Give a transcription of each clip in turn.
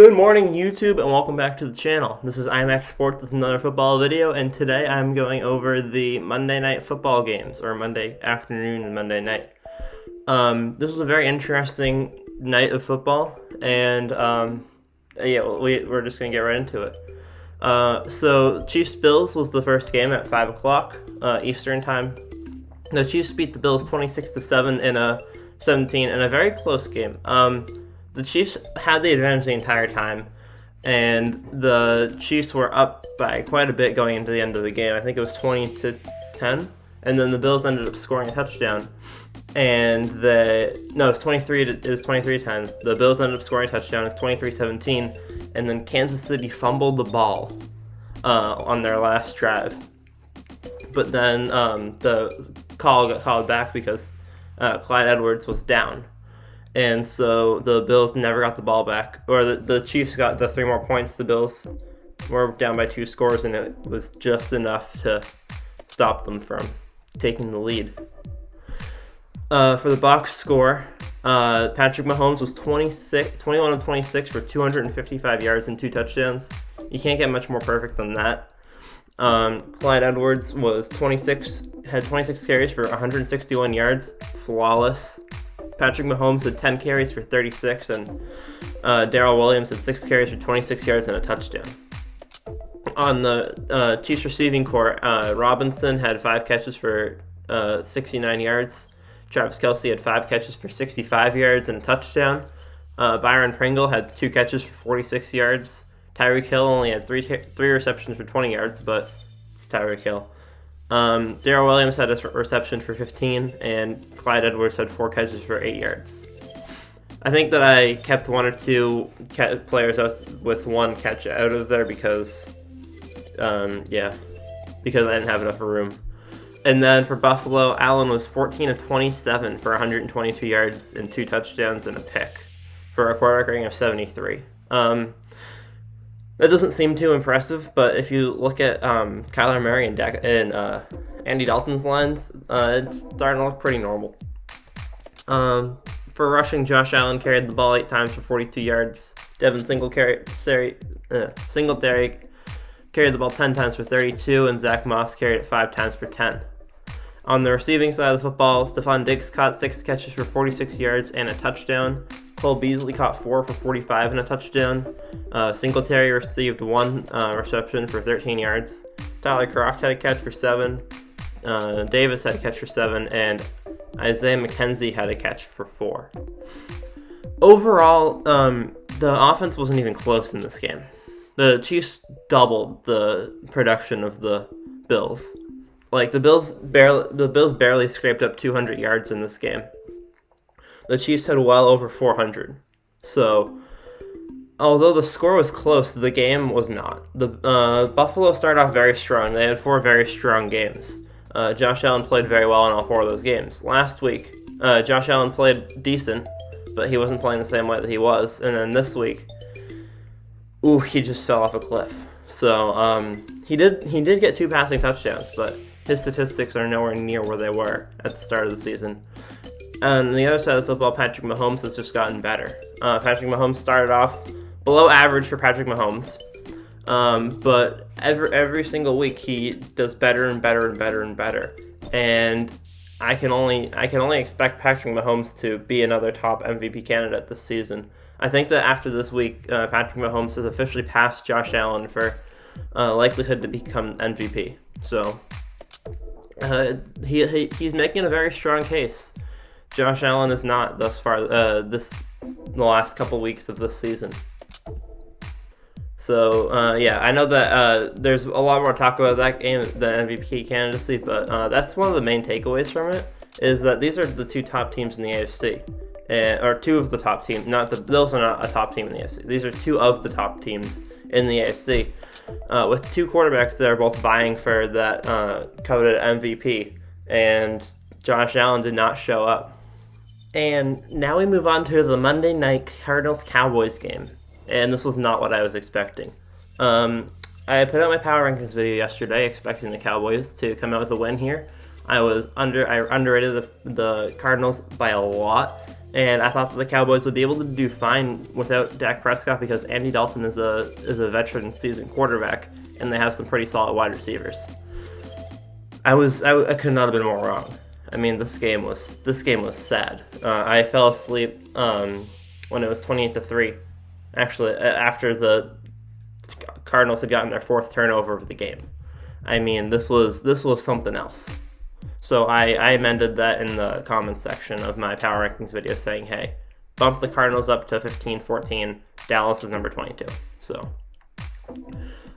Good morning, YouTube, and welcome back to the channel. This is IMAX Sports with another football video, and today I'm going over the Monday night football games, or Monday afternoon and Monday night. This was a very interesting night of football, and we're just going to get right into it. So Chiefs-Bills was the first game at 5 o'clock Eastern time. The Chiefs beat the Bills 26-7 in a 17 in a very close game. The Chiefs had the advantage the entire time, and the Chiefs were up by quite a bit going into the end of the game. I think it was 20-10, and then the Bills ended up scoring a touchdown. It was 23-10. The Bills ended up scoring a touchdown. It was 23-17, and then Kansas City fumbled the ball on their last drive. But then the call got called back because Clyde Edwards was down. And so the Bills never got the ball back, or the Chiefs got the 3 more points. The Bills were down by 2 scores, and it was just enough to stop them from taking the lead. For the box score, Patrick Mahomes was 21 of 26 for 255 yards and 2 touchdowns. You can't get much more perfect than that. Clyde Edwards had 26 carries for 161 yards, flawless. Patrick Mahomes had 10 carries for 36, and Darrell Williams had 6 carries for 26 yards and a touchdown. On the Chiefs receiving corps, Robinson had 5 catches for 69 yards. Travis Kelce had 5 catches for 65 yards and a touchdown. Byron Pringle had 2 catches for 46 yards. Tyreek Hill only had 3 receptions for 20 yards, but it's Tyreek Hill. Darrell Williams had a reception for 15, and Clyde Edwards had 4 catches for 8 yards. I think that I kept 1 or 2 players out with 1 catch out of there because I didn't have enough room. And then for Buffalo, Allen was 14 of 27 for 122 yards and 2 touchdowns and a pick for a quarterback rating of 73. That doesn't seem too impressive, but if you look at Kyler Murray and Andy Dalton's lines, it's starting to look pretty normal. For rushing, Josh Allen carried the ball 8 times for 42 yards. Devin Singletary carried the ball 10 times for 32, and Zach Moss carried it 5 times for 10. On the receiving side of the football, Stephon Diggs caught 6 catches for 46 yards and a touchdown. Cole Beasley caught 4 for 45 and a touchdown. Singletary received 1 reception for 13 yards. Tyler Kroft had a catch for 7. Davis had a catch for 7, and Isaiah McKenzie had a catch for 4. Overall, the offense wasn't even close in this game. The Chiefs doubled the production of the Bills. The Bills barely scraped up 200 yards in this game. The Chiefs had well over 400. So, although the score was close, the game was not. The Buffalo started off very strong. They had 4 very strong games. Josh Allen played very well in all 4 of those games. Last week, Josh Allen played decent, but he wasn't playing the same way that he was. And then this week, he just fell off a cliff. So, he did get 2 passing touchdowns, but his statistics are nowhere near where they were at the start of the season. On the other side of the football, Patrick Mahomes has just gotten better. Patrick Mahomes started off below average for Patrick Mahomes, but every single week he does better and better and better and better. And I can only expect Patrick Mahomes to be another top MVP candidate this season. I think that after this week, Patrick Mahomes has officially passed Josh Allen for likelihood to become MVP. So he's making a very strong case. Josh Allen is not thus far the last couple weeks of this season. So I know that there's a lot more talk about that game, the MVP candidacy, but that's one of the main takeaways from it is that these are the 2 top teams in the AFC, or 2 of the top teams. Those are not a top team in the AFC. These are 2 of the top teams in the AFC, with 2 quarterbacks that are both vying for that coveted MVP, and Josh Allen did not show up. And now we move on to the Monday night Cardinals Cowboys game. And this was not what I was expecting. I put out my power rankings video yesterday expecting the Cowboys to come out with a win here. I underrated the Cardinals by a lot, And I thought that the Cowboys would be able to do fine without Dak Prescott because Andy Dalton is a veteran seasoned quarterback, and they have some pretty solid wide receivers. I could not have been more wrong. I mean, this game was sad. I fell asleep when it was 28-3. Actually, after the Cardinals had gotten their fourth turnover of the game. I mean, this was something else. So I amended that in the comments section of my Power Rankings video saying, hey, bump the Cardinals up to 15-14. Dallas is number 22. So,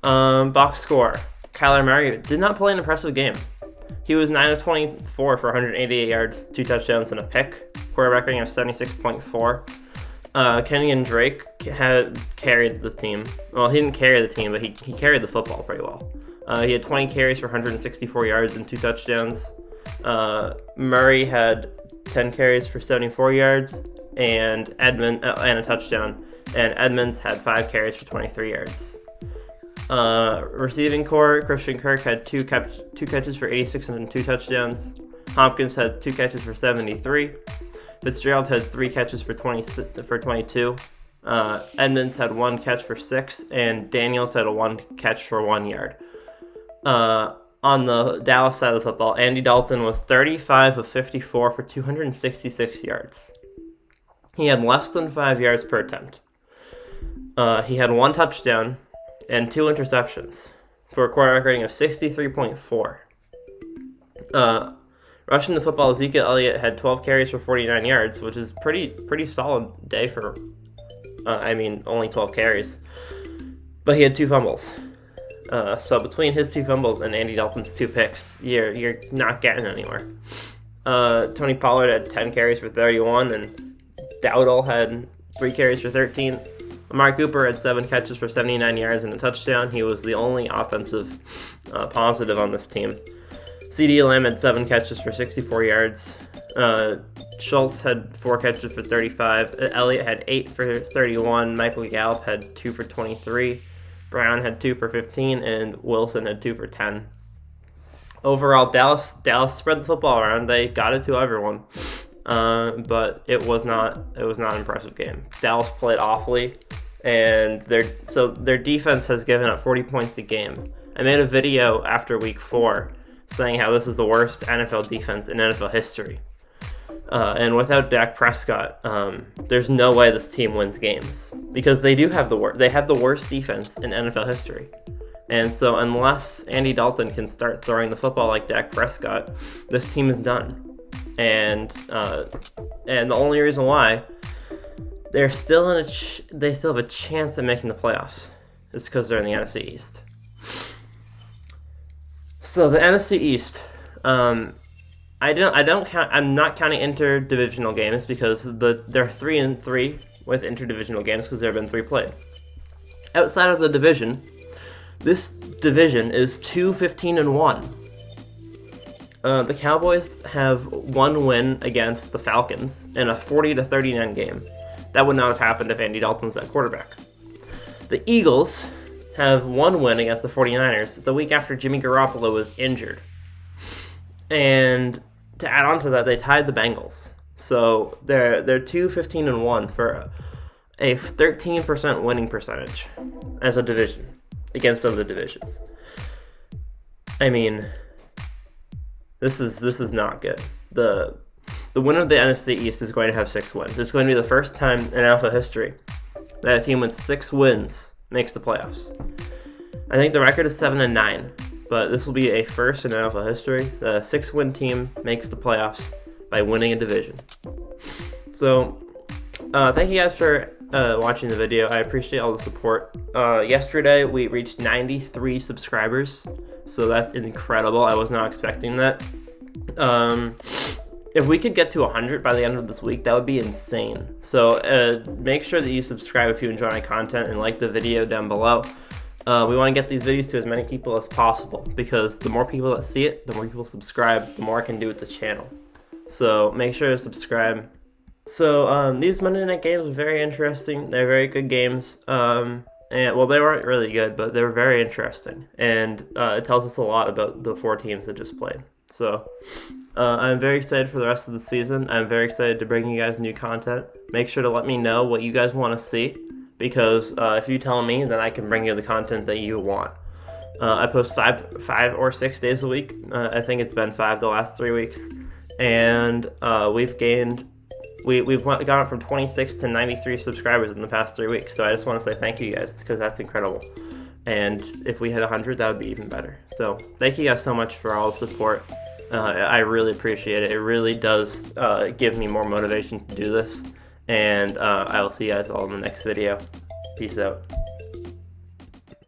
box score. Kyler Murray did not play an impressive game. He was 9 of 24 for 188 yards, 2 touchdowns, and a pick. Quarterback rating of 76.4. Kenyon Drake had carried the team. Well, he didn't carry the team, but he carried the football pretty well. He had 20 carries for 164 yards and 2 touchdowns. Murray had 10 carries for 74 yards and and a touchdown. And Edmonds had 5 carries for 23 yards. Receiving core, Christian Kirk had 2 catches for 86 and 2 touchdowns. Hopkins had 2 catches for 73. Fitzgerald had 3 catches for 22. Edmonds had 1 catch for 6, and Daniels had 1 catch for 1 yard. On the Dallas side of the football, Andy Dalton was 35 of 54 for 266 yards. He had less than 5 yards per attempt. He had 1 touchdown and 2 interceptions for a quarterback rating of 63.4. Rushing the football, Ezekiel Elliott had 12 carries for 49 yards, which is pretty solid day for, only 12 carries. But he had 2 fumbles. So between his 2 fumbles and Andy Dalton's 2 picks, you're not getting anywhere. Tony Pollard had 10 carries for 31, and Dowdle had 3 carries for 13. Amari Cooper had 7 catches for 79 yards and a touchdown. He was the only offensive positive on this team. CeeDee Lamb had 7 catches for 64 yards. Schultz had 4 catches for 35. Elliott had 8 for 31. Michael Gallup had 2 for 23. Brown had 2 for 15, and Wilson had 2 for 10. Overall, Dallas spread the football around. They got it to everyone, but it was not an impressive game. Dallas played awfully, and their defense has given up 40 points a game. I made a video after week 4 saying how this is the worst NFL defense in NFL history. And without Dak Prescott, there's no way this team wins games because they have the worst defense in NFL history. And so unless Andy Dalton can start throwing the football like Dak Prescott, this team is done. And the only reason why they still have a chance at making the playoffs is because they're in the NFC East. So the NFC East, I'm not counting interdivisional games because they're 3-3 with interdivisional games because there have been 3 played. Outside of the division, this division is 2-15-1. The Cowboys have 1 win against the Falcons in a 40-39 game. That would not have happened if Andy Dalton's at quarterback. The Eagles have 1 win against the 49ers the week after Jimmy Garoppolo was injured. And to add on to that, they tied the Bengals. So they're 2-15-1 for a 13% winning percentage as a division against other divisions. I mean, this is not good. The winner of the NFC East is going to have 6 wins. It's going to be the first time in NFL history that a team with 6 wins makes the playoffs. I think the record is 7-9. But this will be a first in NFL history. The 6-win team makes the playoffs by winning a division. So, thank you guys for watching the video. I appreciate all the support. Yesterday, we reached 93 subscribers. So that's incredible. I was not expecting that. If we could get to 100 by the end of this week, that would be insane. So, make sure that you subscribe if you enjoy my content and like the video down below. We want to get these videos to as many people as possible because the more people that see it, the more people subscribe, the more I can do with the channel. So make sure to subscribe. So these Monday night games are very interesting. They're very good games. And well, they weren't really good, but they were very interesting. And it tells us a lot about the 4 teams that just played. So I'm very excited for the rest of the season. I'm very excited to bring you guys new content. Make sure to let me know what you guys want to see, because if you tell me, then I can bring you the content that you want. I post five or 6 days a week. I think it's been 5 the last 3 weeks, and we've gone up from 26 to 93 subscribers in the past 3 weeks. So I just want to say thank you guys, because that's incredible. And if we hit 100, that would be even better. So thank you guys so much for all the support. I really appreciate it. It really does give me more motivation to do this. And I will see you guys all in the next video. Peace out.